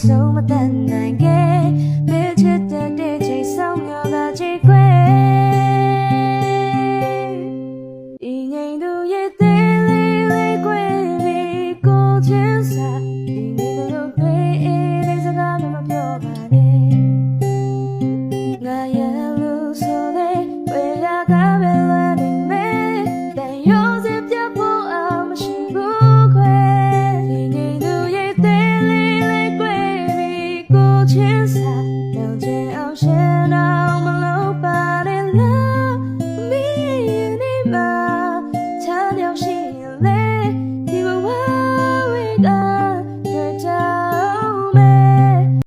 ဆုံးမတတ်နိုင်ခဲ့မင်းချစ်တဲ့ချိန်ဆောင်ရတာချစ်ခွဲဒီငိမ်သူရဲ့သေးလေးလေးခွဲပြီးကိုချင်းစားဒီနေ့တို့တွေ့လေးစကားမပြောပါနဲ့ငါရဲ့လူဆိုတဲ့ဝေရကပဲလာနေမယ်တဲ့ရောစပြဖို့အောင်မရှိဘူးခွဲဒီငိမ်သူရဲ့သေးလေးလေးခွဲပြီးကိုချင်းစားပြောင်းချင်အောင်ရှယ်